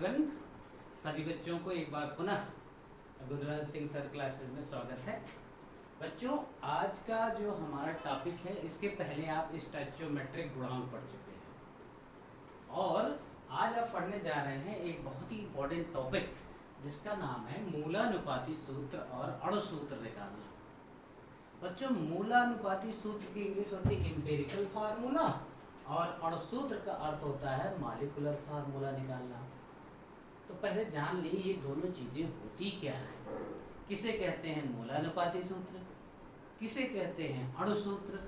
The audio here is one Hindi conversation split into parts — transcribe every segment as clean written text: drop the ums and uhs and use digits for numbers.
एवरीवन, सभी बच्चों को एक बार पुनः गुरुराज सिंह सर क्लासेस में स्वागत है। बच्चों, आज का जो हमारा टॉपिक है, इसके पहले आप स्टैच्योमेट्रिक गुणांक पढ़ चुके हैं और आज आप पढ़ने जा रहे हैं एक बहुत ही इम्पोर्टेंट टॉपिक जिसका नाम है मूलानुपाती सूत्र और अणुसूत्र निकालना। बच्चों, मूलानुपाती सूत्र की इंग्लिश होती है एम्पिरिकल फार्मूला और अणुसूत्र का अर्थ होता है मॉलिक्यूलर फार्मूला निकालना। तो पहले जान ली ये दोनों चीजें होती क्या है। किसे कहते हैं मूलानुपाती सूत्र, किसे कहते हैं अणुसूत्र।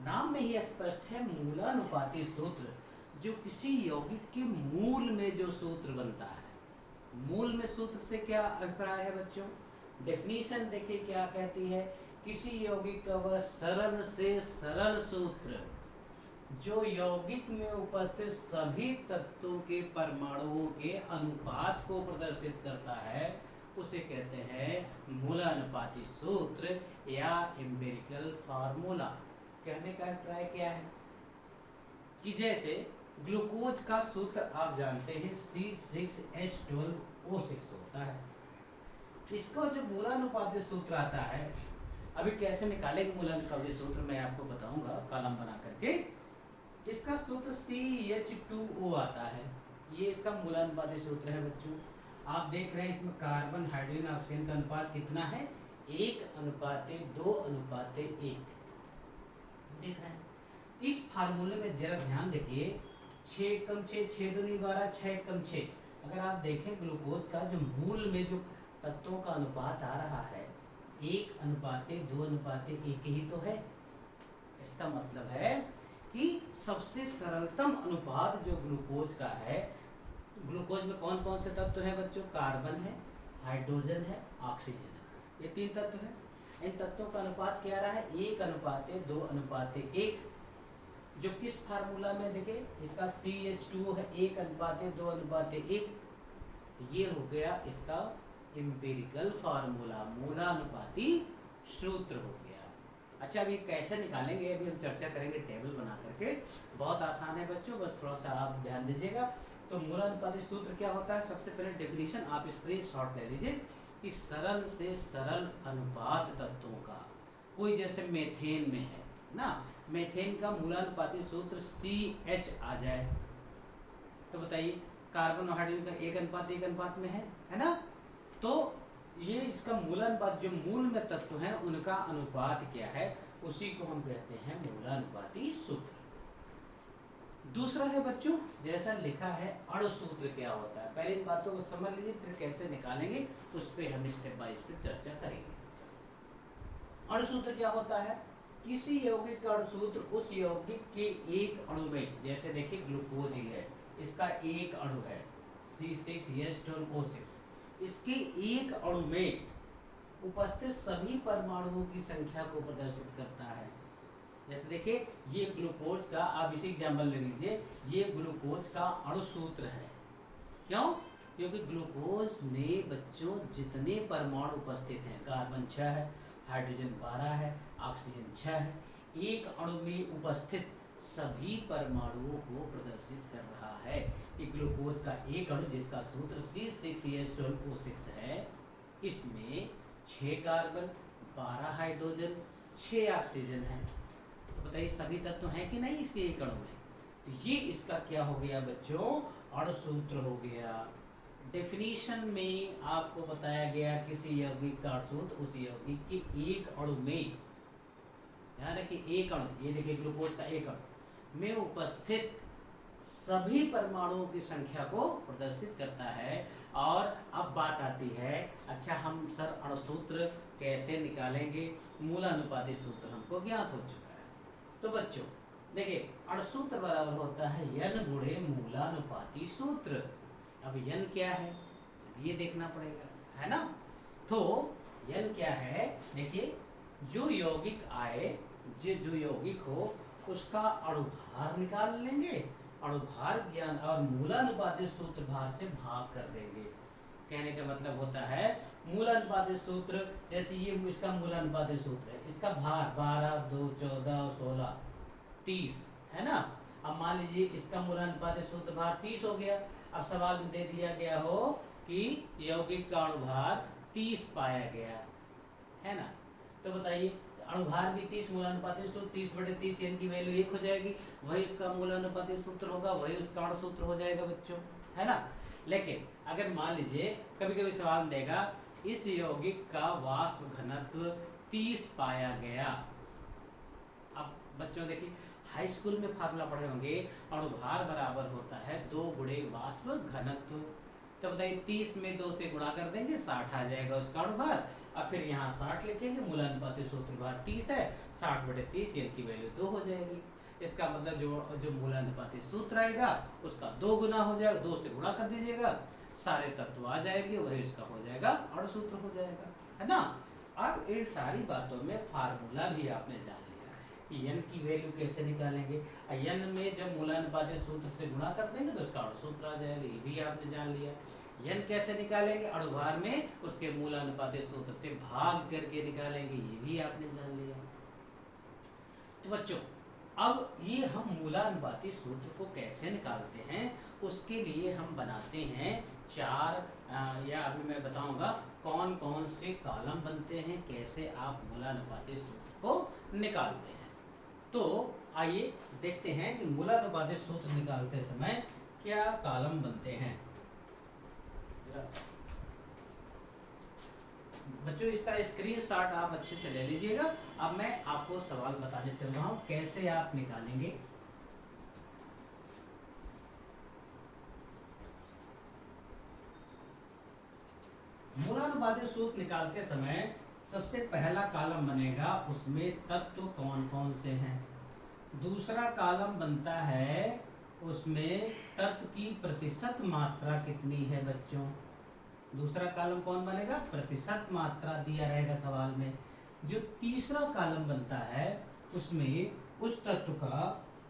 नाम में ही स्पष्ट है, मूलानुपाती सूत्र जो किसी यौगिक के मूल में जो सूत्र बनता है। मूल में सूत्र से क्या अभिप्राय है बच्चों? डेफिनेशन देखिए क्या कहती है। किसी यौगिक का वह सरल से सरल सूत्र जो यौगिक में उपस्थित सभी तत्वों के परमाणुओं के अनुपात को प्रदर्शित करता है, उसे कहते हैं मूलानुपाती सूत्र या एम्पिरिकल फार्मूला। कहने का अभिप्राय क्या है कि जैसे ग्लूकोज का सूत्र आप जानते हैं C6H12O6 होता है। इसका जो मूलानुपाती सूत्र आता है, अभी कैसे निकालेंगे मूलानुपाती सूत्र मैं आपको बताऊंगा कॉलम बना करके। इसका सूत्र CH2O आता है, ये इसका मूलानुपाती सूत्र है बच्चों। आप देख रहे हैं इसमें कार्बन हाइड्रोजन ऑक्सीजन का अनुपात कितना है? 1:2:1 देख रहे हैं। इस फार्मूले में जरा ध्यान देखिए, 6 × 6 6 दूनी 12, 6 × 6। अगर आप देखें ग्लूकोज का जो मूल में जो तत्वों का अनुपात आ रहा है 1:2:1 ही तो है। इसका मतलब है कि सबसे सरलतम अनुपात जो ग्लूकोज का है, ग्लूकोज में कौन कौन से तत्व हैं बच्चों? कार्बन है, हाइड्रोजन है, ऑक्सीजन है, ये 3 तत्व हैं। इन तत्वों का अनुपात क्या रहा है? 1:2:1। जो किस फार्मूला में देखे, इसका CH2O है 1:2:1। ये हो गया इसका एम्पिरिकल फार्मूला, मूलानुपाती सूत्र हो गया। अच्छा, अभी कैसे निकालेंगे अभी हम चर्चा करेंगे टेबल बना करके। बहुत आसान है बच्चों, बस थोड़ा सा आप ध्यान दीजिएगा। तो मूलानुपाती सूत्र क्या होता है? सबसे पहले डेफिनेशन आप स्क्रीनशॉट ले लीजिए कि सरल से सरल अनुपात तत्वों का। कोई जैसे मेथेन में है ना, मेथेन का मूलानुपाती सूत्र CH आ जाए तो बताइए कार्बन और हाइड्रोजन का 1:1 में है ना। तो ये इसका मूलानुपात, जो मूल में तत्व हैं उनका अनुपात क्या है, उसी को हम कहते हैं मूलानुपाती सूत्र। दूसरा है बच्चों, जैसा लिखा है अणुसूत्र क्या होता है। पहले इन बातों को समझ लीजिए, फिर कैसे निकालेंगे उस पर हम स्टेप बाय स्टेप चर्चा करेंगे। अणुसूत्र क्या होता है? किसी यौगिक का अणुसूत्र उस यौगिक के एक अणु में, जैसे देखिए ग्लूकोज ही है, इसका एक अणु है C6H12O6। इसके एक अणु में उपस्थित सभी परमाणुओं की संख्या को प्रदर्शित करता है। जैसे देखिए ये ग्लूकोज का, आप इसी एग्जाम्पल ले लीजिए, ये ग्लूकोज का अणुसूत्र है। क्यों? क्योंकि ग्लूकोज में बच्चों जितने परमाणु उपस्थित हैं, कार्बन 6 है, हाइड्रोजन 12 है, ऑक्सीजन 6 है, एक अणु में उपस्थित सभी परमाणुओं को प्रदर्शित कर रहा है। कि ग्लूकोज का एक अणु जिसका सूत्र C6H12O6 है, इसमें 6 कार्बन, 12 हाइड्रोजन, 6 ऑक्सीजन है। तो बताइए सभी तत्व हैं कि नहीं इसके एक अणु में? तो ये इसका क्या हो गया बच्चों? अणुसूत्र हो गया। डेफिनेशन में आपको बताया गया किसी यौगिक का अणुसूत्र उस यौगिक के एक अणु में, ध्यान रखिए एक अणु, ये देखिए ग्लूकोज का एक अणु में उपस्थित सभी परमाणुओं की संख्या को प्रदर्शित करता है। और अब बात आती है, अच्छा हम सर अणुसूत्र कैसे निकालेंगे? मूलानुपाती सूत्र हमको ज्ञात हो चुका है। तो बच्चों देखिए, अणुसूत्र बराबर होता है N गुणे मूलानुपाती सूत्र। अब N क्या है ये देखना पड़ेगा, है ना। तो N क्या है? देखिए, जो यौगिक आए, जो यौगिक हो उसका अणुभार निकाल लेंगे, अणुभार ज्ञान और मूलानुपाती सूत्र भार से भाग कर देंगे। कहने का मतलब होता है मूलानुपाती सूत्र, जैसे ये इसका मूलानुपाती सूत्र है, इसका भार 12, 2, 14, 16, 30 है ना। अब मान लीजिए इसका मूलानुपातिक सूत्र भार 30 हो गया। अब सवाल में दे दिया गया हो कि यौगिक का अणुभार 30 पाया गया है ना, तो बताइए अणुभार भी 30, मूलानुपातिक सूत्र 30/30 यानी कि वैल्यू 1 हो जाएगी, वही उसका मूलानुपातिक सूत्र होगा, वही उसका अणु सूत्र हो जाएगा बच्चों, है ना। लेकिन अगर मान लीजिए कभी कभी सवाल देगा इस यौगिक का वाष्प घनत्व 30 पाया गया। अब बच्चों देखिए हाई स्कूल में फार्मूला पढ़े होंगे, अणुभार बराबर होता है 2 गुणे वाष्प घनत्व। तो बताइए 30 में 2 से गुणा कर देंगे 60 आ जाएगा उसका अणुभार, और फिर यहाँ 60 लिखेंगे, मूलानुपातिक सूत्र भार 30 है, 60/30 यानी कि वैल्यू 2 हो जाएगी। इसका मतलब जो मूलानुपातिक सूत्र आएगा उसका 2 गुना हो जाएगा, 2 से गुणा कर दीजिएगा, सारे तत्व आ जाएंगे, वही उसका हो जाएगा अणु सूत्र हो जाएगा, है ना। अब इन सारी बातों में फार्मूला भी आपने जान लिया कि n की वैल्यू कैसे निकालेंगे। n में जब मूलानुपातिक सूत्र से गुणा कर देंगे तो उसका अणु सूत्र आ जाएगा, ये भी आपने जान लिया। n कैसे निकालेंगे, अणुभार में उसके मूलानुपातिक सूत्र से भाग करके निकालेंगे, ये भी आपने जान लिया। तो बच्चों अब ये हम मूलानुपातिक सूत्र को कैसे निकालते हैं, उसके लिए हम बनाते हैं 4 या अभी मैं बताऊंगा कौन कौन से कॉलम बनते हैं, कैसे आप मूलानुपातिक सूत्र को निकालते हैं। तो आइए देखते हैं कि मूलानुपातिक सूत्र निकालते समय क्या कॉलम बनते हैं। बच्चों इसका स्क्रीनशॉट आप अच्छे से ले लीजिएगा। अब मैं आपको सवाल बताने चल रहा हूं कैसे आप निकालेंगे। मूलानुपातिक सूत्र निकालते समय सबसे पहला कॉलम बनेगा, उसमें तत्व कौन कौन से हैं। दूसरा कॉलम बनता है उसमें तत्व की प्रतिशत मात्रा कितनी है बच्चों। दूसरा कॉलम कौन बनेगा, प्रतिशत मात्रा दिया रहेगा सवाल में। जो तीसरा कॉलम बनता है उसमें उस तत्व का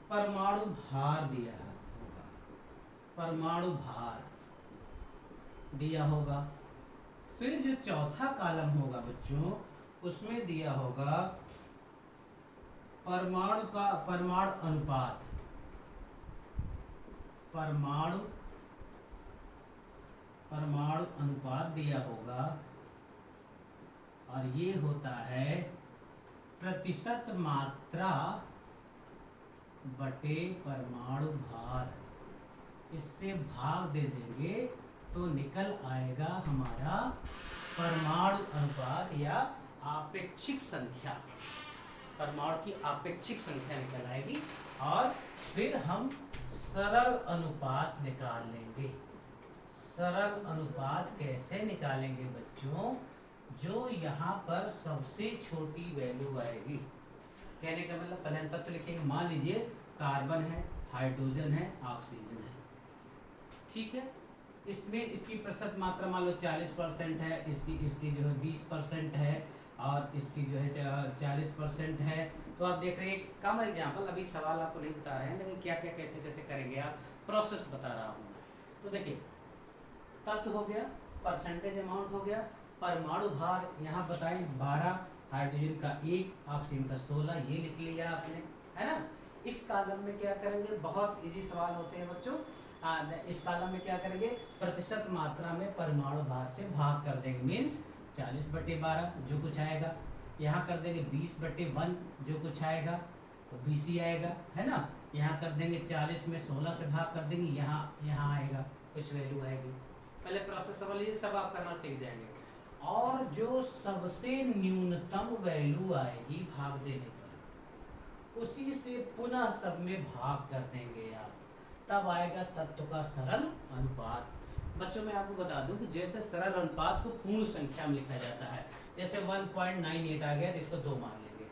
परमाणु भार दिया होगा, परमाणु भार दिया होगा। फिर जो चौथा कॉलम होगा बच्चों उसमें दिया होगा परमाणु अनुपात, परमाणु अनुपात दिया होगा, और ये होता है प्रतिशत मात्रा बटे परमाणु भार। इससे भाग दे देंगे तो निकल आएगा हमारा परमाणु अनुपात या आपेक्षिक संख्या, परमाणु की आपेक्षिक संख्या निकल आएगी। और फिर हम सरल अनुपात निकाल लेंगे। सरल अनुपात कैसे निकालेंगे बच्चों, जो यहाँ पर सबसे छोटी वैल्यू आएगी। कहने का मतलब पहले हम तत्व लिखेंगे, मान लीजिए कार्बन है, हाइड्रोजन है, ऑक्सीजन है, ठीक है। इसमें इसकी प्रतिशत मात्रा मान लो 40% है, इसकी जो है 20% है, और इसकी जो है 40% है। तो आप देख रहे हैं कम एग्जाम्पल, अभी सवाल आपको नहीं बता रहे हैं, लेकिन क्या क्या कैसे कैसे करेंगे आप, प्रोसेस बता रहा हूँ मैं। तो देखिए तत्व हो गया, परसेंटेज अमाउंट हो गया, परमाणु भार यहाँ बताएं 12, हाइड्रोजन का 1, ऑक्सीजन का 16, ये लिख लिया आपने, है ना। इस कॉलम में क्या करेंगे, बहुत इजी सवाल होते हैं बच्चों। इस कॉलम में क्या करेंगे, प्रतिशत मात्रा में परमाणु भार से भाग कर देंगे, मीन्स 40/12 जो कुछ आएगा, यहाँ कर देंगे 20/1 जो कुछ आएगा तो 20 ही आएगा, है ना। यहाँ कर देंगे 40 में 16 से भाग कर देंगे, यहाँ आएगा कुछ वैल्यू आएगी। पहले प्रोसेस समझ लीजिए, सब आप करना सीख जाएंगे। और जो सबसे न्यूनतम वैल्यू आएगी भाग देने पर, उसी से पुनः सब में भाग कर देंगे आप, तब आएगा तत्व का सरल अनुपात। बच्चों मैं आपको बता दूं कि जैसे सरल अनुपात को पूर्ण संख्या में लिखा जाता है, जैसे 1.98 आ गया तो इसको 2 मान लेंगे।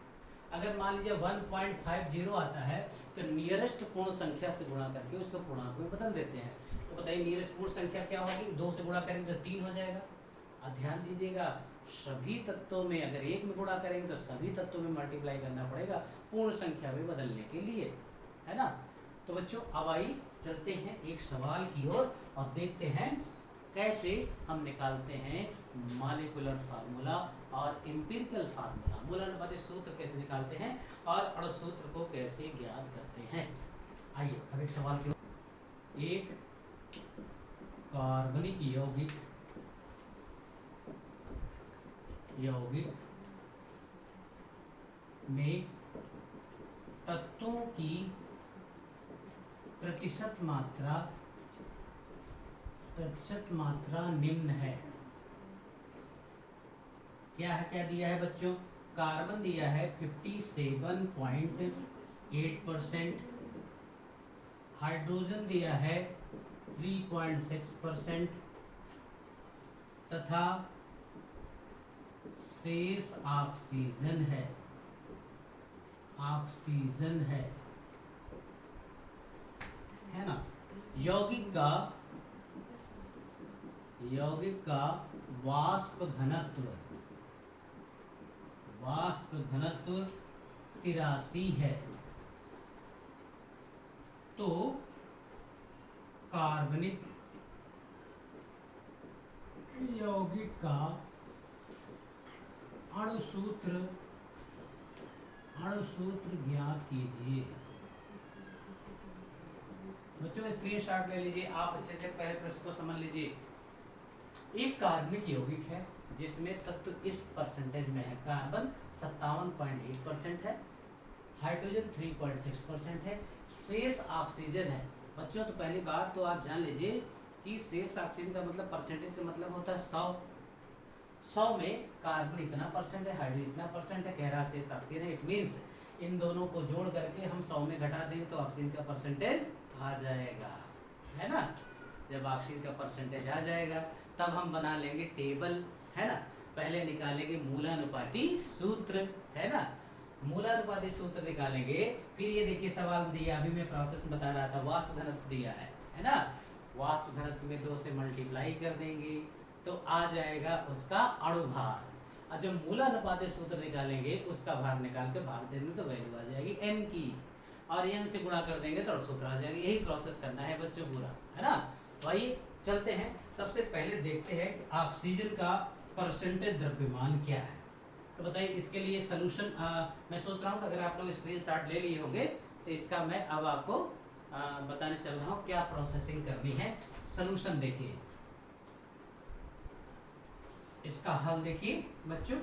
अगर मान लीजिए 1.50 आता है तो नियरेस्ट पूर्ण संख्या से गुणा करके उसको पूर्णांक में बदल देते हैं। तो बताइए नियरेस्ट पूर्ण संख्या क्या होगी, 2 से गुणा करेंगे तो 3 हो जाएगा। अब ध्यान दीजिएगा, सभी तत्वों में अगर 1 में गुणा करेंगे तो सभी तत्वों में मल्टीप्लाई करना पड़ेगा पूर्ण संख्या में बदलने के लिए, है ना। तो बच्चों अब आइए चलते हैं एक सवाल की ओर और देखते हैं कैसे हम निकालते हैं मॉलिक्यूलर फार्मूला और एम्पिरिकल फार्मूला, मूलानुपातिक सूत्र कैसे निकालते हैं और अणु सूत्र को कैसे ज्ञात करते हैं। आइए अब एक सवाल के, एक कार्बनिक यौगिक में तत्वों की प्रतिशत मात्रा निम्न है। क्या है, क्या दिया है बच्चों? कार्बन दिया है 57.8%, हाइड्रोजन दिया है 3.6% तथा शेष ऑक्सीजन है ना। यौगिक का वाष्प घनत्व 83 है। तो कार्बनिक यौगिक का अणुसूत्र ज्ञात कीजिए। बच्चों स्क्रीनशॉट ले लीजिए, आप अच्छे से पहले प्रश्न को समझ लीजिए। एक कार्बनिक यौगिक है जिसमें तत्व इस परसेंटेज में है, कार्बन 57.8% है, हाइड्रोजन 3.6% है, शेष ऑक्सीजन है। बच्चों तो पहली बात तो आप जान लीजिए कि शेष ऑक्सीजन का मतलब परसेंटेज का मतलब होता है 100 में कार्बन इतना परसेंट है, हाइड्रोजन इतना परसेंट है, कह रहा शेष ऑक्सीजन है। इट मीन्स इन दोनों को जोड़ करके हम 100 में घटा देंगे तो ऑक्सीजन का परसेंटेज आ जाएगा, है ना। जब ऑक्सीजन का परसेंटेज आ जाएगा तब हम बना लेंगे टेबल, है ना। पहले निकालेंगे मूलानुपाती सूत्र, है ना। मूलानुपाती सूत्र निकालेंगे, फिर ये देखिए सवाल दिया, अभी मैं प्रोसेस बता रहा था, वाष्प घनत्व दिया है ना। वाष्प घनत्व में 2 से मल्टीप्लाई कर देंगे तो आ जाएगा उसका अणुभार, और जो मूलानुपाती सूत्र निकालेंगे उसका भार निकाल के भाग देंगे तो वैल्यू आ जाएगी n की, और n से गुणा कर देंगे तो सूत्र आ जाएगा। यही प्रोसेस करना है बच्चों पूरा, है ना। वही चलते हैं, सबसे पहले देखते हैं कि ऑक्सीजन का परसेंटेज द्रव्यमान क्या है। तो बताइए इसके लिए सलूशन, मैं सोच रहा हूँ अगर आप लोग स्क्रीनशॉट ले लिए होंगे तो इसका मैं अब आपको बताने चल रहा हूँ क्या प्रोसेसिंग करनी है। सलूशन देखिए, इसका हल देखिए बच्चों।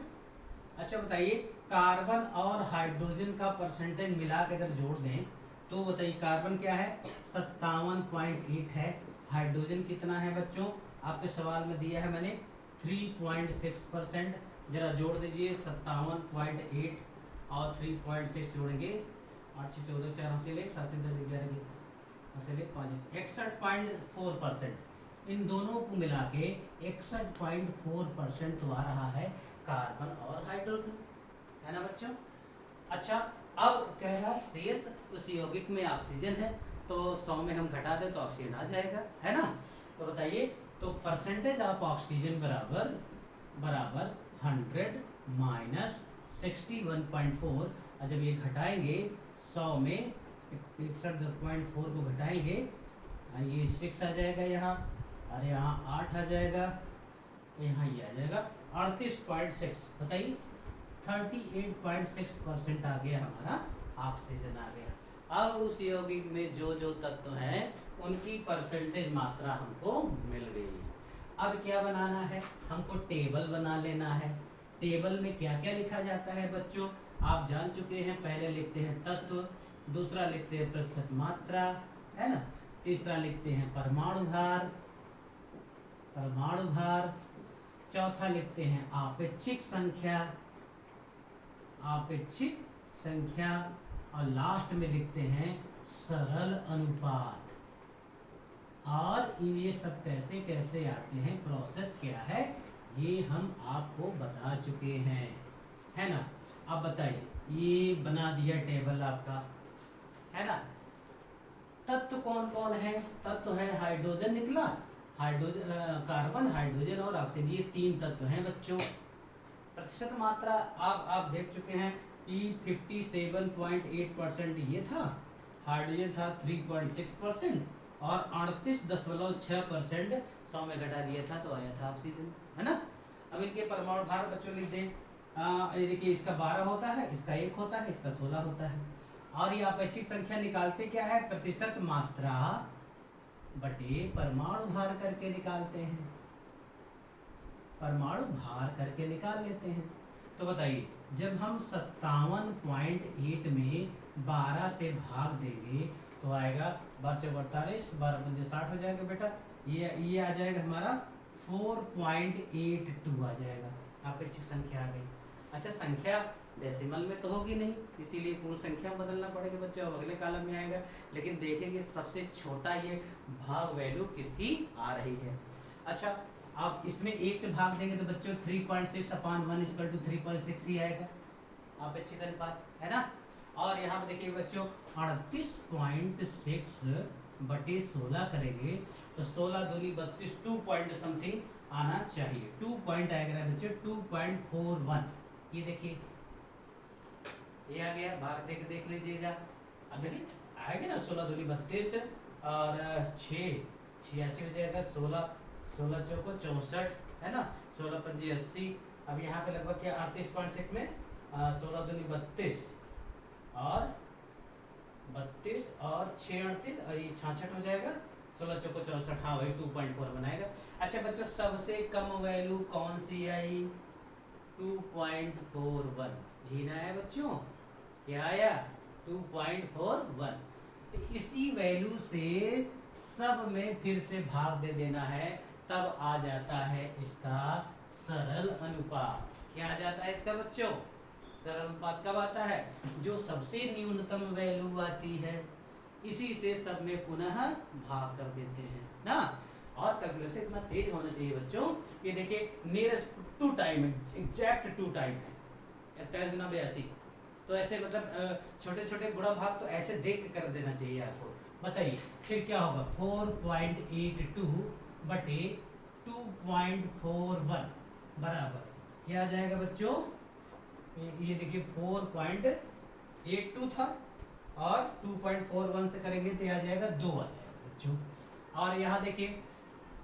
अच्छा बताइए, कार्बन और हाइड्रोजन का परसेंटेज मिला के अगर जोड़ दें तो बताइए कार्बन क्या है 57.8 है, हाइड्रोजन कितना है बच्चों, आपके सवाल में दिया है मैंने 3.6%। जरा जोड़ दीजिए 57.8 और 3.6 जोड़ेंगे 8 से 14 4 से ले 7 10 11 से ले 5 61.4%। इन दोनों को मिला के 61.4% तो आ रहा है कार्बन और हाइड्रोजन, है ना बच्चों। अच्छा अब कह रहा शेष उस यौगिक में ऑक्सीजन है, तो 100 में हम घटा दें तो ऑक्सीजन आ जाएगा, है ना। तो बताइए, तो परसेंटेज ऑफ ऑक्सीजन बराबर 100 माइनस 61.4, और जब ये घटाएंगे 100 में 61.4 को घटाएंगे, ये 6 आ जाएगा यहाँ, और यहाँ 8 आ जाएगा, यहाँ ये आ जाएगा 38.6। बताइए 38.6% आ गया हमारा ऑक्सीजन आ गया। अब उस यौगिक में जो जो तत्व हैं उनकी परसेंटेज मात्रा हमको मिल गई। अब क्या बनाना है, हमको टेबल बना लेना है। टेबल में क्या क्या लिखा जाता है बच्चों आप जान चुके हैं। पहले लिखते हैं तत्व, दूसरा लिखते हैं प्रतिशत मात्रा, है ना, तीसरा लिखते हैं परमाणु भार, चौथा लिखते हैं आपेक्षिक संख्या, और लास्ट में लिखते हैं सरल अनुपात। और ये सब कैसे कैसे आते हैं, प्रोसेस क्या है, ये हम आपको बता चुके हैं, है ना। अब बताइए, ये बना दिया टेबल आपका, है ना। तत्व कौन कौन है, तत्व है हाइड्रोजन निकला, कार्बन, हाइड्रोजन और ऑक्सीजन, ये 3 तत्व हैं बच्चों। प्रतिशत मात्रा आप देख चुके हैं कि 57.8% ये था, हाइड्रोजन था 3.6% और 38.6% 100 में घटा दिया था तो आया था ऑक्सीजन, है ना। अब इनके परमाणु भार बच्चों लिख दें। ये देखिए इसका 12 होता है, इसका 1 होता है, इसका 16 होता है। और ये अपेक्षित संख्या निकालते क्या है, प्रतिशत मात्रा बटे परमाणु भार करके निकालते हैं, परमाणु भार करके निकाल लेते हैं। तो बताइए जब हम 57.8 में 12 से भाग देंगे तो आएगा 12×4 = 12 × 60 हो जाएगा बेटा। ये आ जाएगा हमारा 4.82 आ जाएगा, अपेक्षित संख्या आ गई। अच्छा संख्या डेसिमल में तो होगी नहीं, इसीलिए पूर्ण संख्या में बदलना पड़ेगा बच्चों, अब अगले कॉलम में आएगा। लेकिन देखेंगे सबसे छोटा ये भाग वैल्यू किसकी आ रही है। अच्छा अब इसमें 1 से भाग देंगे तो बच्चों 3.6/1 = 3.6 ही आएगा, अपेक्षित अनुपात है ना। और यहाँ पे देखिए बच्चों 38.6 बटे 16 करेंगे तो 16 दूनी 32, 2 पॉइंट समथिंग आना चाहिए, 2 पॉइंट आएगा बच्चों 2.41। ये देखिए ये आ गया, भाग देख लीजिएगा। अब देखिए आएगा ना 16 दूनी 32 और 6 86 हो जाएगा, 16 चौको 64 है ना, 16 पंजे 80। अब यहाँ पे लगभग क्या 38.6 में 16 दूनी 32 और 32 और 6 38 और ये 66 हो जाएगा, 16 चौको 64, हाँ वही 2.4 बनाएगा। अच्छा बच्चों सबसे कम वैल्यू कौन सी आई, 2.41 यही ना है बच्चों, क्या आया 2.41। तो इसी वैल्यू से सब में फिर से भाग दे देना है, तब आ जाता है इसका सरल अनुपात। क्या आ जाता है इसका बच्चों, सरल अनुपात कब आता है, जो सबसे न्यूनतम वैल्यू आती है इसी से सब में पुनः भाग कर देते हैं ना। और कैलकुलेशन इतना तेज होना चाहिए बच्चों, ये देखिए नियरेस्ट टू टाइम है, एग्जैक्ट टू टाइम है 83 तो ऐसे मतलब छोटे छोटे गुणा भाग तो ऐसे देख के कर देना चाहिए आपको। बताइए फिर क्या होगा, 4.82 बटे 2.41 बराबर क्या आ जाएगा बच्चों, ये देखिए 4.82 था और 2.41 से करेंगे तो आ जाएगा 2 आ जाएगा बच्चों। और यहाँ देखिए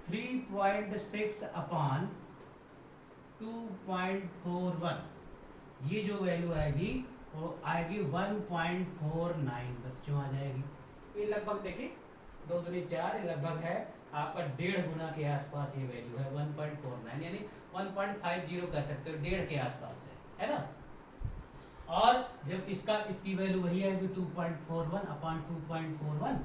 3.6/2.41 ये जो वैल्यू आएगी वो आएगी 1.49 बच्चों आ जाएगी। ये लगभग देखिए 2 दूनी 4 लगभग है आपका 1.5 गुना के आसपास ये वैल्यू है 1.49 यानी 1.50 कह सकते हो, 1.5 के आसपास है ना। और जब इसकी वैल्यू वही आएगी 2.41/2.41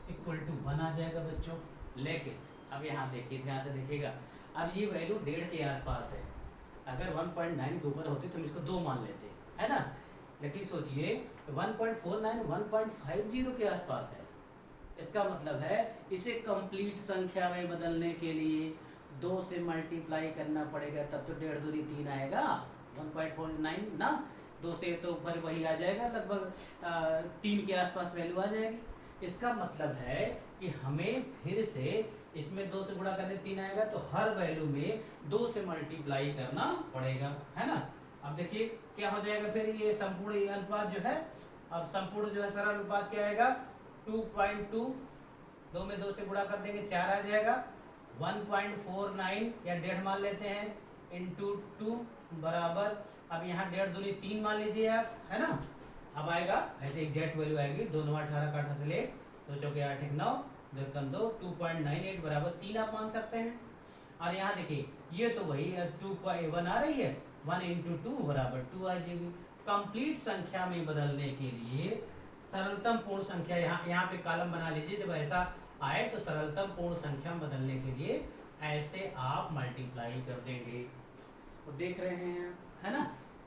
= 1 आ जाएगा बच्चों। लेकिन अब यहाँ देखिए ध्यान से देखिएगा, अब ये वैल्यू 1.5 के आसपास है, अगर 1.9 के ऊपर होती तो हम इसको 2 मान लेते है ना। लेकिन सोचिए 1.49 1.50 के आसपास है, इसका मतलब है इसे कंप्लीट संख्या में बदलने के लिए 2 से मल्टीप्लाई करना पड़ेगा, तब तो 1.5 दूनी 3 आएगा 1.49 ना, 2 से तो फिर वही आ जाएगा लगभग 3 के आसपास वैल्यू आ जाएगी। इसका मतलब है कि हमें फिर से इसमें 2 से गुणा करने 3 आएगा तो हर वैल्यू में 2 से मल्टीप्लाई करना पड़ेगा है ना। अब देखिए क्या हो जाएगा फिर ये संपूर्ण अनुपात जो है, अब संपूर्ण जो है सरल अनुपात क्या आएगा 2.2, 2 में 2 से गुणा कर देंगे 4 आ जाएगा, 1.49 या 1.5 मान लेते हैं इंटू 2 बराबर, अब यहाँ 1.5 दूनी 3 मान लीजिए आप है ना। अब आएगा ऐसे एग्जैक्ट वैल्यू आएगी 2 9 18 का 18 से ले 2 चौके 8 1 9 2 कम 2 2.98 बराबर 3 आप मान सकते हैं। और यहाँ देखिए ये तो वही 2.1 आ रही है, 1 × 2 बराबर 2 आ जाएगी। कंप्लीट संख्या में बदलने के लिए सरलतम पूर्ण संख्या यहाँ पे कॉलम बना लीजिए, जब ऐसा आए तो सरलतम पूर्ण संख्या में बदलने के लिए ऐसे आप मल्टीप्लाई कर देंगे। तो देख रहे हैं है ना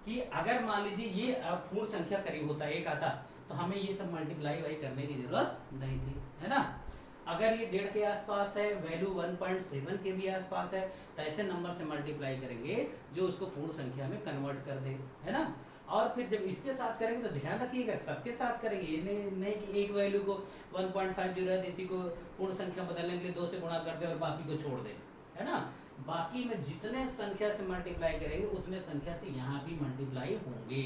कि अगर मान लीजिए ये पूर्ण संख्या करीब होता है 1 आता तो हमें ये सब मल्टीप्लाई वाई करने की जरूरत नहीं थी है ना। अगर ये 1.5 के आसपास है, वैल्यू 1.7 के भी आसपास है, तो ऐसे नंबर से मल्टीप्लाई करेंगे जो उसको पूर्ण संख्या में कन्वर्ट कर दे है ना। और फिर जब इसके साथ करेंगे तो ध्यान रखिएगा सबके साथ करेंगे, ये नहीं कि एक वैल्यू को 1.50 है इसी को पूर्ण संख्या बदलने के लिए 2 से गुणा कर दे और बाकी को छोड़ दे है ना। बाकी में जितने संख्या से मल्टीप्लाई करेंगे उतने संख्या से यहाँ भी मल्टीप्लाई होंगे,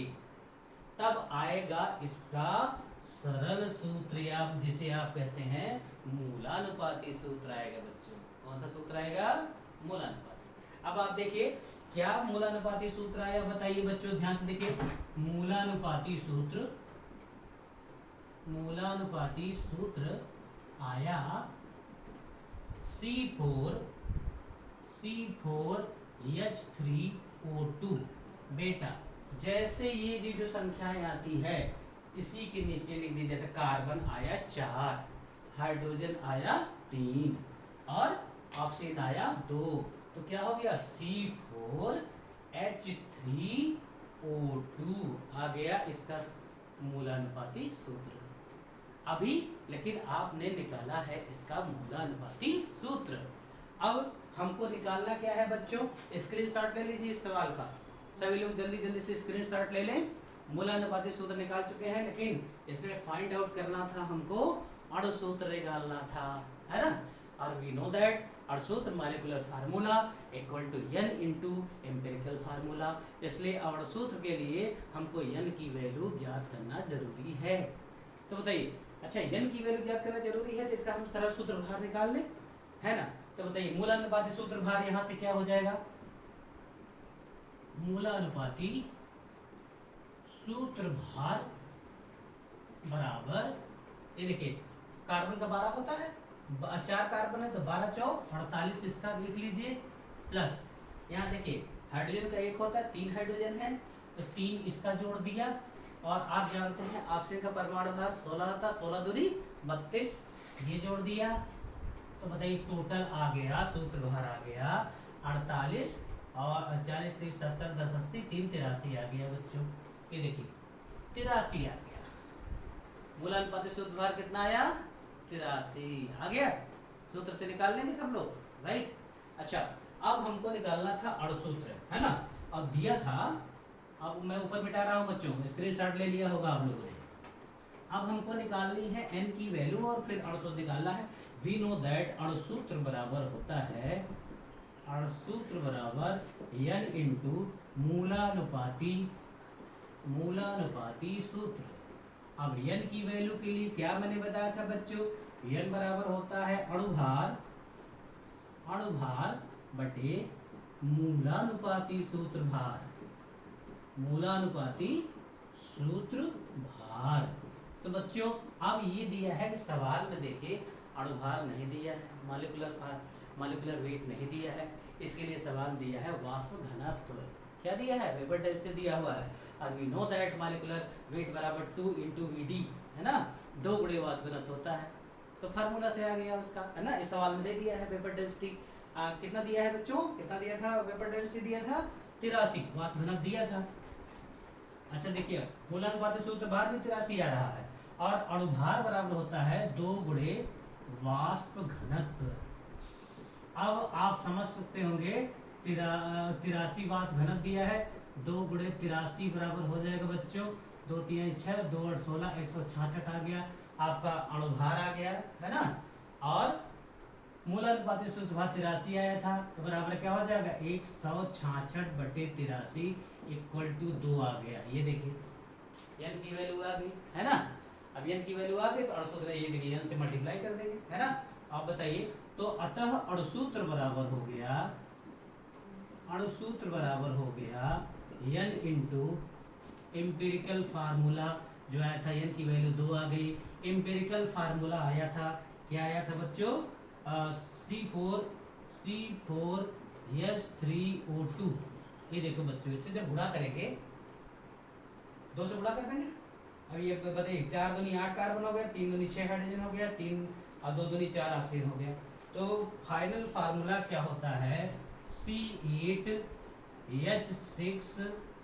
तब आएगा इसका सरल सूत्र या जिसे आप कहते हैं मूलानुपाती सूत्र आएगा बच्चों। कौन सा सूत्र आएगा, मूलानुपाती। अब आप देखिए क्या मूलानुपाती सूत्र आया बताइए बच्चों, ध्यान से देखिए। मूलानुपाती सूत्र मूलानुपाती सूत्र आया C4H3O2। बेटा जैसे ये जो संख्याएं आती है इसी के नीचे लिख दीजिए। तो कार्बन आया 4, हाइड्रोजन आया 3 और ऑक्सीजन आया 2। तो क्या हो गया C4H3O2 आ गया इसका मूलानुपाती सूत्र। अभी लेकिन आपने निकाला है इसका मूलानुपाती सूत्र। अब हमको निकालना क्या है बच्चों, स्क्रीनशॉट ले लीजिए इस सवाल का। सभी लोग जल्दी जल्दी से स्क्रीनशॉट ले लें। मूलानुपाती सूत्र निकाल चुके हैं, लेकिन इसमें फाइंड आउट करना था हमको, अणु सूत्र निकालना था, है ना। और वी नो दैट अणु सूत्र molecular formula equal to n into empirical formula. इसलिए अणु सूत्र के लिए हमको n की वैल्यू ज्ञात करना जरूरी है। तो बताइए, अच्छा n की वैल्यू ज्ञात करना जरूरी है तो इसका हम सरल सूत्र भार निकाल लें, है ना। तो बताइए मूलानुपाती सूत्र भार यहां से क्या हो जाएगा, मूलानुपाती सूत्र भार बराबर, ये देखिए कार्बन का 12 होता है, 4 कार्बन है तो 12 चौक 48 इसका लिख लीजिए, प्लस यहाँ देखिए हाइड्रोजन का 1 होता है, 3 हाइड्रोजन है तो 3 इसका जोड़ दिया। और आप जानते हैं ऑक्सीजन का परमाणु भार 16 था, 16 दूनी 32 ये जोड़ दिया। तो बताइए टोटल आ गया, सूत्र भार आ गया 48 और 40 30 70 10 80 3 83 आ गया बच्चों। ये देखिए 83 आ गया। मूलानुपाती सूत्र भार कितना आया, 83 आ गया। सूत्र से निकाल लेंगे सब लोग, राइट। अच्छा अब हमको निकालना था अणु सूत्र, है ना। अब दिया था, अब मैं ऊपर मिटा रहा हूँ बच्चों, स्क्रीनशॉट ले लिया होगा आप लोगों ने। अब हमको निकालनी है n की वैल्यू और फिर अणु सूत्र निकालना है। वी नो दैट अणु सूत्र बराबर होता है, अणु सूत्र बराबर n इंटू मूलानुपाती सूत्र। अब n की वैल्यू के लिए क्या मैंने बताया था बच्चों, n बराबर होता है अणु भार बटे मूलानुपाती सूत्र भार, मूलानुपाती सूत्र भार। तो बच्चों अब ये दिया है कि सवाल में देखिए अणु भार नहीं दिया है, मॉलिक्यूलर वेट नहीं दिया है, इसके लिए सवाल दिया है वाष्प घनत्व। क्या दिया है, वेपर डेंसिटी से दिया हुआ है। और we know that molecular weight बराबर 2 इंटू VD, है ना, 2 गुणे वाष्प घनत्व होता है। तो फार्मूला से आ गया उसका, है ना। इस सवाल में दे दिया है वेपर डेंसिटी कितना दिया है बच्चों, कितना दिया था, वेपर डेंसिटी दिया था 83, वाष्प घनत्व दिया था। अच्छा देखिए मूलानुपाती सूत्र भार भी 83 आ रहा है और अणु भार बराबर होता है 2 गुणे वाष्प घनत्व। अब आप समझ सकते होंगे 83 वाष्प घनत्व दिया है, 2 गुणे 83 बराबर हो जाएगा बच्चों 2 3 6 2 8 16 166 आ गया, आपका अणु भार आ गया, है ना। और मूलानुपाती सूत्र भार 83 आया था तो बराबर क्या हो जाएगा 166 बटे 83 इक्वल टू 2 आ गया। ये देखिए n की वैल्यू आ गई, है ना। अब n की वैल्यू आ गई तो अणु सूत्र ये देखिए n से मल्टीप्लाई कर देंगे, है ना। अब बताइए तो अतः अणु सूत्र बराबर हो गया n इंटू एम्पिरिकल फार्मूला जो आया था, n की वैल्यू 2 आ गई। एम्पिरिकल फार्मूला आया था, क्या आया था बच्चों, C4H3O2। ये देखो बच्चों इससे जब गुणा करेंगे 2 से गुणा कर देंगे। अब ये बताइए 4 दूनी 8 कार्बन हो गया, 3 दूनी 6 हाइड्रोजन हो गया, 3 और 2 दूनी 4 ऑक्सीजन हो गया। तो फाइनल फार्मूला क्या होता है C8H6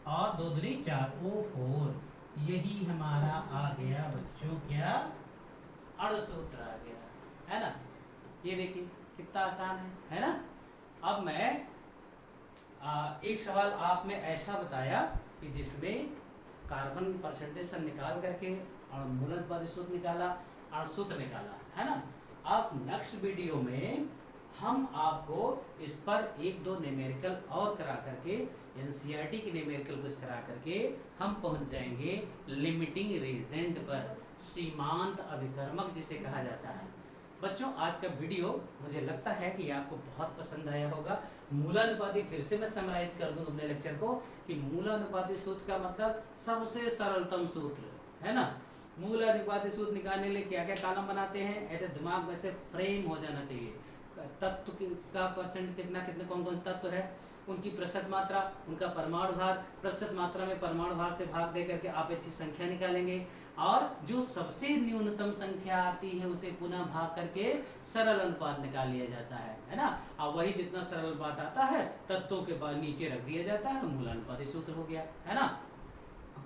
और 2 दूनी 4 O4। यही हमारा आ गया बच्चों क्या, अणु सूत्र आ गया, है ना। ये देखिए कितना आसान है ना। अब मैं एक सवाल आप में ऐसा बताया कि जिसमें कार्बन परसेंटेज निकाल करके और मूलानुपाती सूत्र निकाला, अणु सूत्र निकाला, है ना। अब नेक्स्ट वीडियो में हम आपको इस पर 1-2 न्यूमेरिकल और करा करके एनसीईआरटी के न्यूमेरिकल कुछ करा करके हम पहुंच जाएंगे लिमिटिंग रीजेंट पर, सीमांत अभिकर्मक जिसे कहा जाता है। बच्चों आज का वीडियो मुझे लगता है कि आपको बहुत पसंद आया होगा। मूलानुपाती फिर से मैं समराइज कर दूं अपने लेक्चर को कि मूलानुपाती सूत्र का मतलब सबसे सरलतम सूत्र, है ना। मूल अनुपाती सूत्र निकालने के लिए क्या क्या कॉलम बनाते हैं, ऐसे दिमाग में से फ्रेम हो जाना चाहिए। तत्व का परसेंट कितना, कितने कौन कौन से तत्व है, उनकी प्रतिशत मात्रा, उनका परमाणु भार, प्रतिशत मात्रा में परमाणु भार से भाग दे करके अपेक्षित संख्या निकालेंगे, और जो सबसे न्यूनतम संख्या आती है उसे पुनः भाग करके सरल अनुपात निकाल लिया जाता है ना। और वही जितना सरल अनुपात आता है तत्वों के बाद नीचे रख दिया जाता है, मूल अनुपाती सूत्र हो गया, है ना।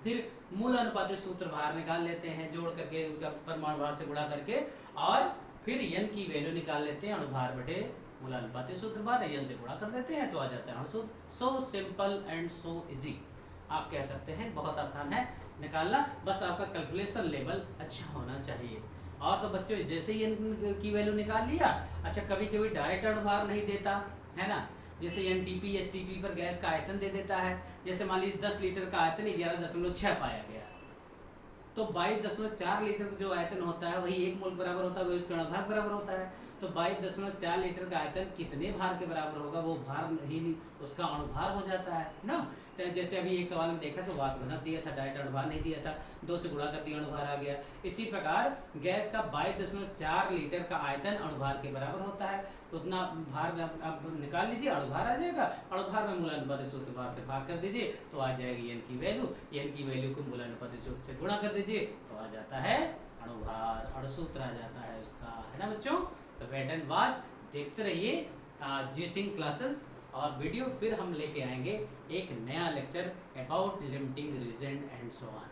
फिर मूल अनुपाती सूत्र भार निकाल लेते हैं, जोड़ करके उनका परमाणु भार से गुणा करके, और फिर n की वैल्यू निकाल लेते हैं, अणुभार बटे मूल अनुपाती सूत्र भार, n से गुणा कर देते हैं तो आ जाता है अणुसूत्र। So simple and so easy, आप कह सकते हैं बहुत आसान है निकालना, बस आपका कैलकुलेशन लेवल अच्छा होना चाहिए। और तो बच्चों जैसे ही n की वैल्यू निकाल लिया, अच्छा कभी कभी डायरेक्ट अणुभार नहीं देता है ना, जैसे NTP STP पर गैस का आयतन दे देता है, जैसे मान लीजिए 10 लीटर का आयतन 11.6 पाया गया, तो 22.4 लीटर जो आयतन होता है वही 1 मोल बराबर होता है, वही उसका अणुभार बराबर होता है। तो 22.4 लीटर का आयतन कितने भार के बराबर होगा, वो भार ही नहीं उसका अणुभार हो जाता है ना। तो जैसे अभी एक सवाल में देखा तो वाष्प घनत्व दिया था, डायरेक्ट अणुभार नहीं दिया था, 2 से गुणा कर दिया अणुभार आ गया। इसी प्रकार गैस का 22.4 लीटर का आयतन अणुभार के बराबर होता है, तो उतना भार आप निकाल लीजिए, अणुभार आ जाएगा, अणुभार में मूल अनुपाती सूत्र भार से भाग कर दीजिए तो आ जाएगी n की वैल्यू, n की वैल्यू को मूल अनुपाती सूत्र से गुणा कर दीजिए तो आ जाता है अणुभार, अणुसूत्र आ जाता है उसका, है ना बच्चों। तो वेट एंड वॉच, देखते रहिए जी सिंह क्लासेस, और वीडियो फिर हम लेके आएंगे एक नया lecture about limiting reagent and so on.